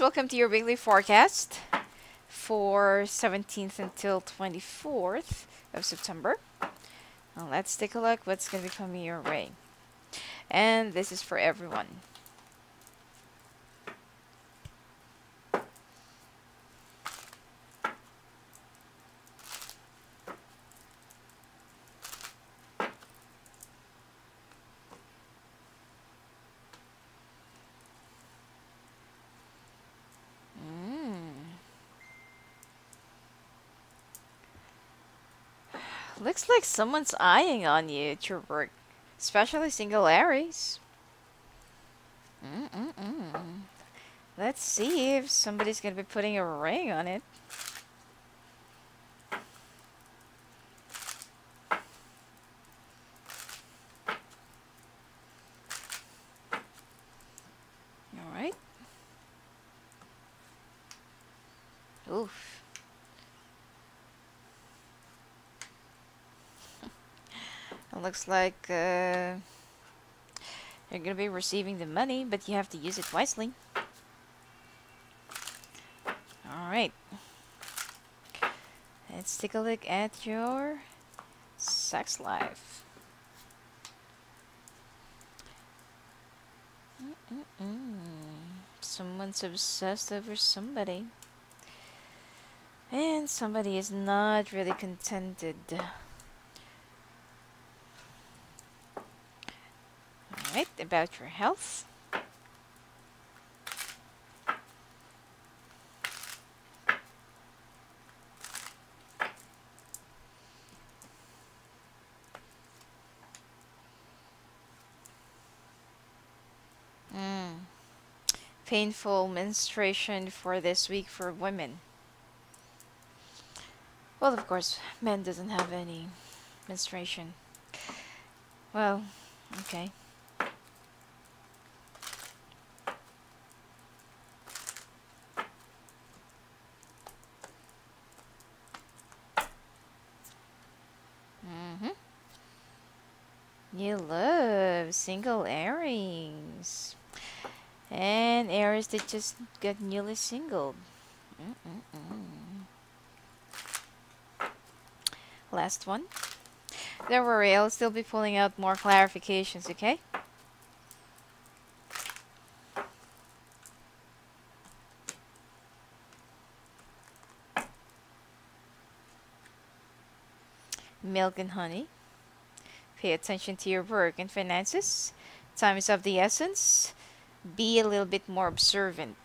welcome to your weekly forecast for 17th until 24th of September. Now let's take a look what's going to be coming your way. And this is for everyone. Looks like someone's eyeing on you at your work, especially single Aries. Let's see if somebody's gonna be putting a ring on it. Alright. Oof. It looks like you're gonna be receiving the money, but you have to use it wisely. Alright. Let's take a look at your sex life. Someone's obsessed over somebody. And somebody is not really contented. Alright, about your health. Painful menstruation for this week for women. Well, of course, men doesn't have any menstruation. Well, okay. You love single Aries. And Aries that just got newly singled. Last one. Don't worry, I'll still be pulling out more clarifications, okay? Milk and honey. Pay attention to your work and finances. Time is of the essence. Be a little bit more observant.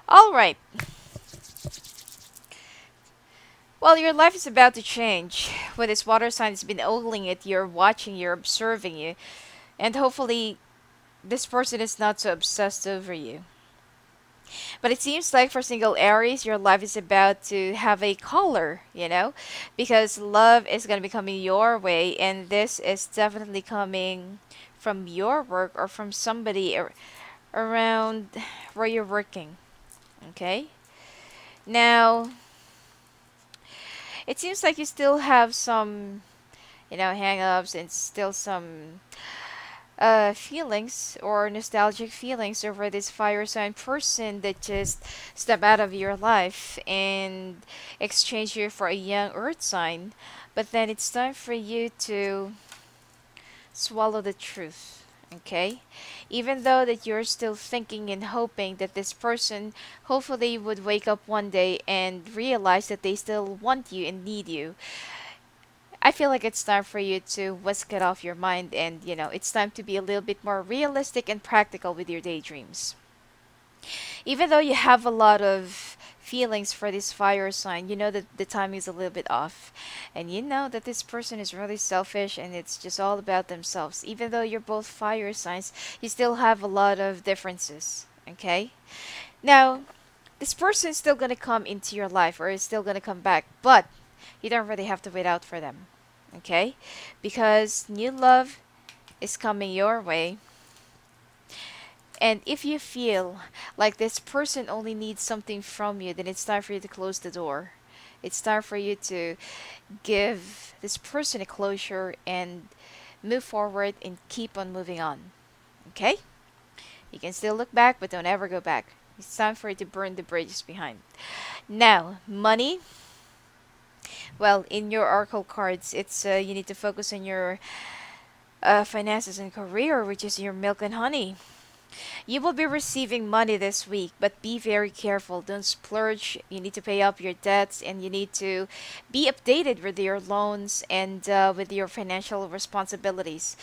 Alright. Well, your life is about to change. When this water sign has been ogling it, you're watching, you're observing you. And hopefully, this person is not so obsessed over you. But it seems like for single Aries, your life is about to have a color, you know? Because love is going to be coming your way. And this is definitely coming from your work or from somebody around where you're working. Okay? Now, it seems like you still have some, hang-ups and still some feelings or nostalgic feelings over this fire sign person that just stepped out of your life and exchanged you for a young earth sign. But then it's time for you to swallow the truth, okay? Even though that you're still thinking and hoping that this person hopefully would wake up one day and realize that they still want you and need you, I feel like it's time for you to whisk it off your mind and, it's time to be a little bit more realistic and practical with your daydreams. Even though you have a lot of feelings for this fire sign, you know that the timing is a little bit off. And you know that this person is really selfish and it's just all about themselves. Even though you're both fire signs, you still have a lot of differences. Okay? Now, this person is still going to come into your life or is still going to come back. But you don't really have to wait out for them. Okay? Because new love is coming your way. And if you feel like this person only needs something from you, then it's time for you to close the door. It's time for you to give this person a closure and move forward and keep on moving on. Okay? You can still look back, but don't ever go back. It's time for you to burn the bridges behind. Now, money. Well, in your oracle cards, it's you need to focus on your finances and career, which is your milk and honey. You will be receiving money this week, but be very careful. Don't splurge. You need to pay up your debts, and you need to be updated with your loans and with your financial responsibilities.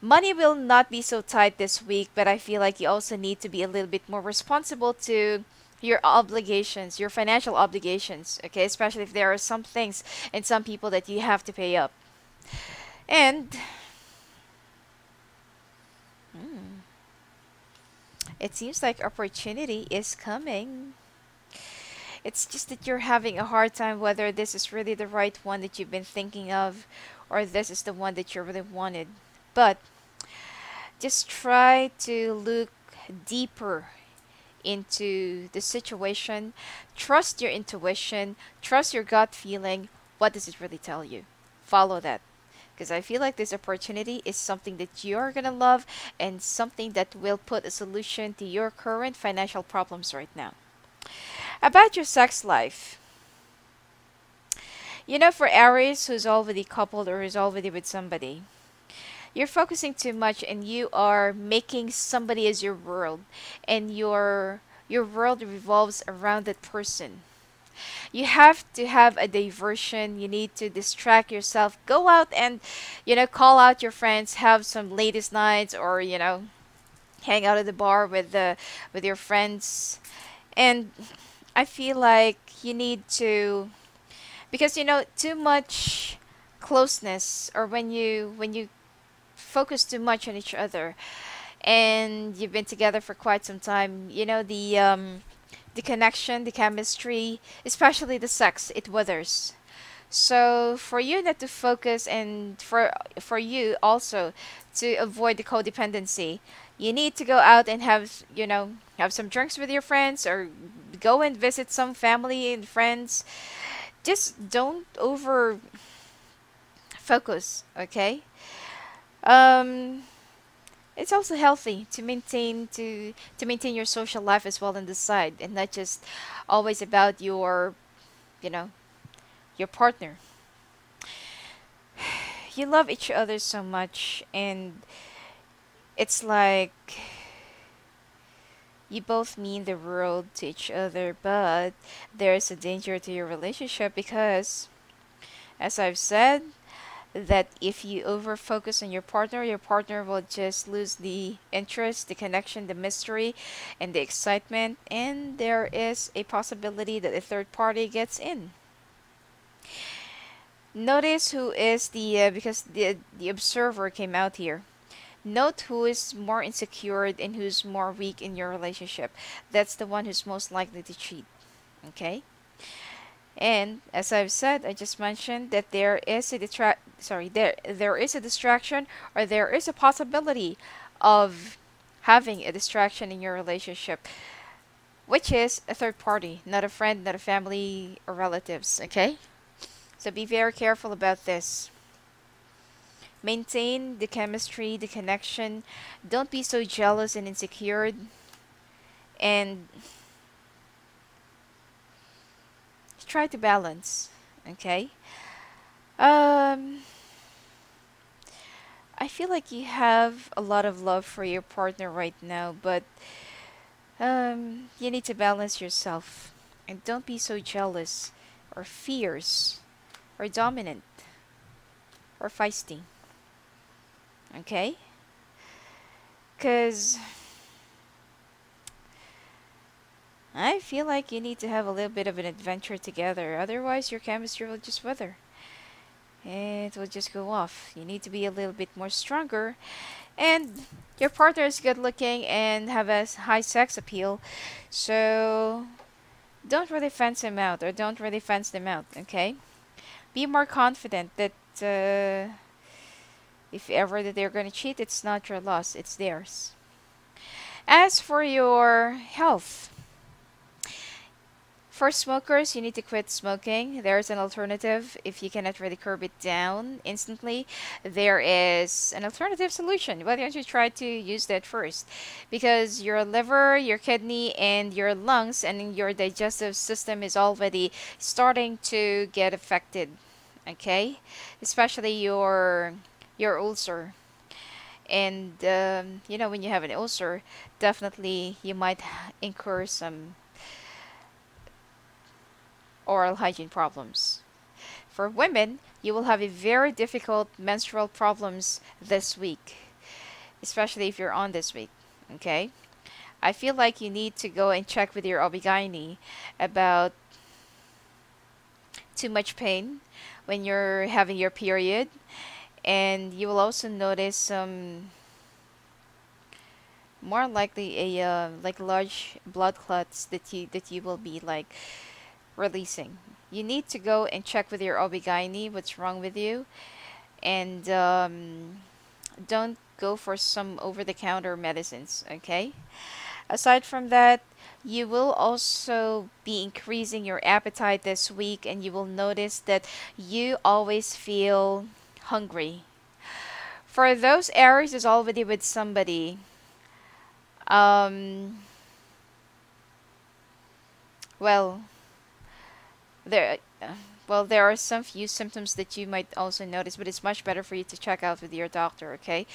Money will not be so tight this week, but I feel like you also need to be a little bit more responsible to your obligations, your financial obligations, okay? Especially if there are some things and some people that you have to pay up. And it seems like opportunity is coming. It's just that you're having a hard time whether this is really the right one that you've been thinking of or this is the one that you really wanted. But just try to look deeper into the situation. Trust your intuition. Trust your gut feeling. What does it really tell you? Follow that. Because I feel like this opportunity is something that you're going to love and something that will put a solution to your current financial problems right now. About your sex life. You know, for Aries who's already coupled or is already with somebody, you're focusing too much and you are making somebody as your world, and your world revolves around that person. You have to have a diversion. You need to distract yourself. Go out and, call out your friends, have some ladies nights, or, hang out at the bar with your friends. And I feel like you need to, because too much closeness, or when you focus too much on each other and you've been together for quite some time, the connection, the chemistry, especially the sex, it withers. So for you not to focus, and for you also to avoid the codependency, you need to go out and have some drinks with your friends, or go and visit some family and friends. Just don't over focus, okay? Um it's also healthy to maintain your social life as well on the side, and not just always about you know your partner. You love each other so much, and it's like you both mean the world to each other, but there's a danger to your relationship because, as I've said, that if you over focus on your partner will just lose the interest, the connection, the mystery, and the excitement, and there is a possibility that a third party gets in. Notice who is because the observer came out here. Note who is more insecure and who's more weak in your relationship. That's the one who's most likely to cheat. Okay? And as I've said, I just mentioned that there is a distraction, or there is a possibility of having a distraction in your relationship, which is a third party, not a friend, not a family or relatives, okay? So be very careful about this. Maintain the chemistry, the connection. Don't be so jealous and insecure, and try to balance, okay? Um, I feel like you have a lot of love for your partner right now, but you need to balance yourself, and don't be so jealous or fierce or dominant or feisty, okay? Because I feel like you need to have a little bit of an adventure together. Otherwise, your chemistry will just wither. It will just go off. You need to be a little bit more stronger. And your partner is good looking and have a high sex appeal. So don't really fence him out, or don't really fence them out, okay? Be more confident that if ever that they're going to cheat, it's not your loss, it's theirs. As for your health, For smokers, you need to quit smoking. There's an alternative. If you cannot really curb it down instantly, there is an alternative solution. Why don't you try to use that first? Because your liver, your kidney, and your lungs and your digestive system is already starting to get affected. Okay, especially your ulcer. And when you have an ulcer, definitely you might incur some oral hygiene problems. For women, you will have a very difficult menstrual problems this week, especially if you're on this week. Okay? I feel like you need to go and check with your OB/GYN about too much pain when you're having your period, and you will also notice some more likely a like large blood clots that you will be like releasing. You need to go and check with your OB/GYN what's wrong with you, and don't go for some over-the-counter medicines, okay? Aside from that, you will also be increasing your appetite this week, and you will notice that you always feel hungry. For those Aries is already with somebody, um, well, there there are some few symptoms that you might also notice, but it's much better for you to check out with your doctor, okay?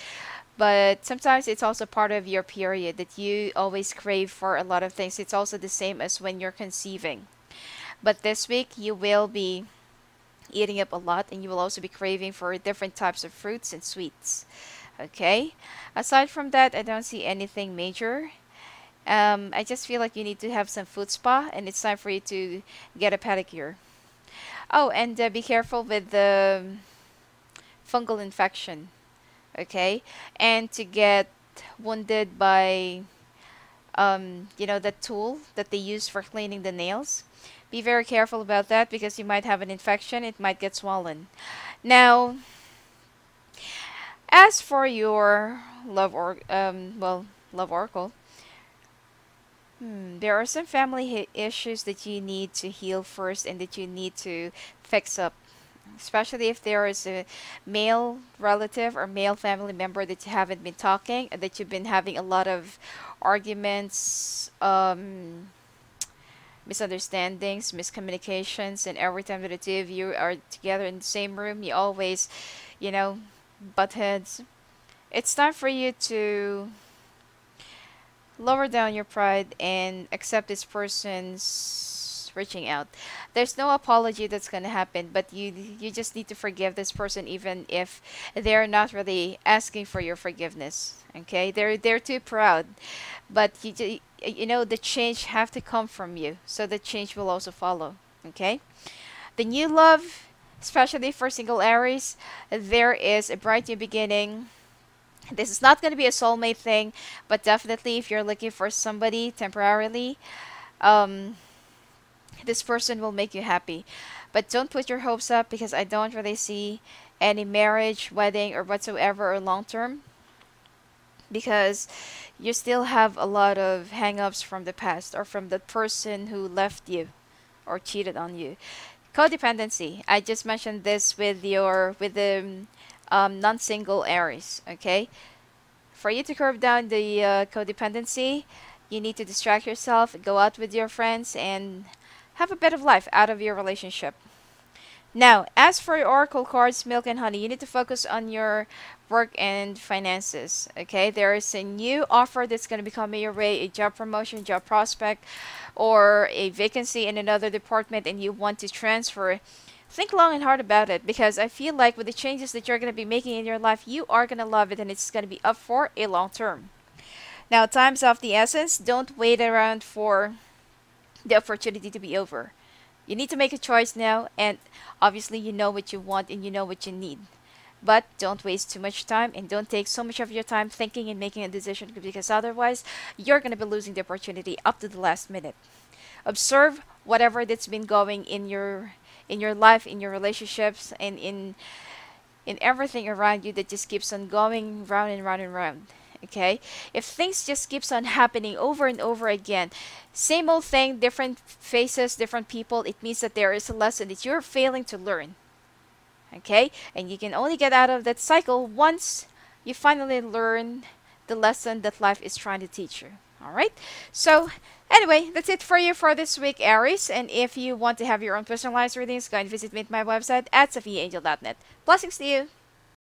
But sometimes it's also part of your period that you always crave for a lot of things. It's also the same as when you're conceiving. But this week you will be eating up a lot, and you will also be craving for different types of fruits and sweets, okay? Aside from that, I don't see anything major. I just feel like you need to have some foot spa, and it's time for you to get a pedicure. Oh, and be careful with the fungal infection, okay? And to get wounded by, that tool that they use for cleaning the nails. Be very careful about that because you might have an infection. It might get swollen. Now, as for your love oracle, there are some family issues that you need to heal first and that you need to fix up. Especially if there is a male relative or male family member that you haven't been talking, that you've been having a lot of arguments, misunderstandings, miscommunications, and every time that the two of you are together in the same room, you always, you know, butt heads. It's time for you to lower down your pride and accept this person's reaching out. There's no apology that's gonna happen, but you just need to forgive this person even if they're not really asking for your forgiveness. Okay, they're too proud, but the change have to come from you, so the change will also follow. Okay, the new love, especially for single Aries, there is a bright new beginning. This is not going to be a soulmate thing, but definitely if you're looking for somebody temporarily, um, this person will make you happy. But don't put your hopes up because I don't really see any marriage, wedding, or whatsoever or long term because you still have a lot of hang-ups from the past or from the person who left you or cheated on you. Codependency. I just mentioned this with the non-single Aries. Okay, for you to curb down the codependency, you need to distract yourself, go out with your friends, and have a bit of life out of your relationship. Now, as for your oracle cards, milk and honey, you need to focus on your work and finances. Okay, there is a new offer that's going to be coming your way, a job promotion, job prospect, or a vacancy in another department, and you want to transfer. Think long and hard about it because I feel like with the changes that you're going to be making in your life, you are going to love it and it's going to be up for a long term. Now, time's of the essence. Don't wait around for the opportunity to be over. You need to make a choice now, and obviously you know what you want and you know what you need. But don't waste too much time and don't take so much of your time thinking and making a decision because otherwise you're going to be losing the opportunity up to the last minute. Observe whatever that's been going in your life, in your relationships, and in everything around you that just keeps on going round and round and round. Okay, if things just keeps on happening over and over again, same old thing, different faces, different people, it means that there is a lesson that you're failing to learn. Okay, and you can only get out of that cycle once you finally learn the lesson that life is trying to teach you. All right, so anyway, that's it for you for this week, Aries. And if you want to have your own personalized readings, go and visit me at my website at sophiaangel.net. Blessings to you.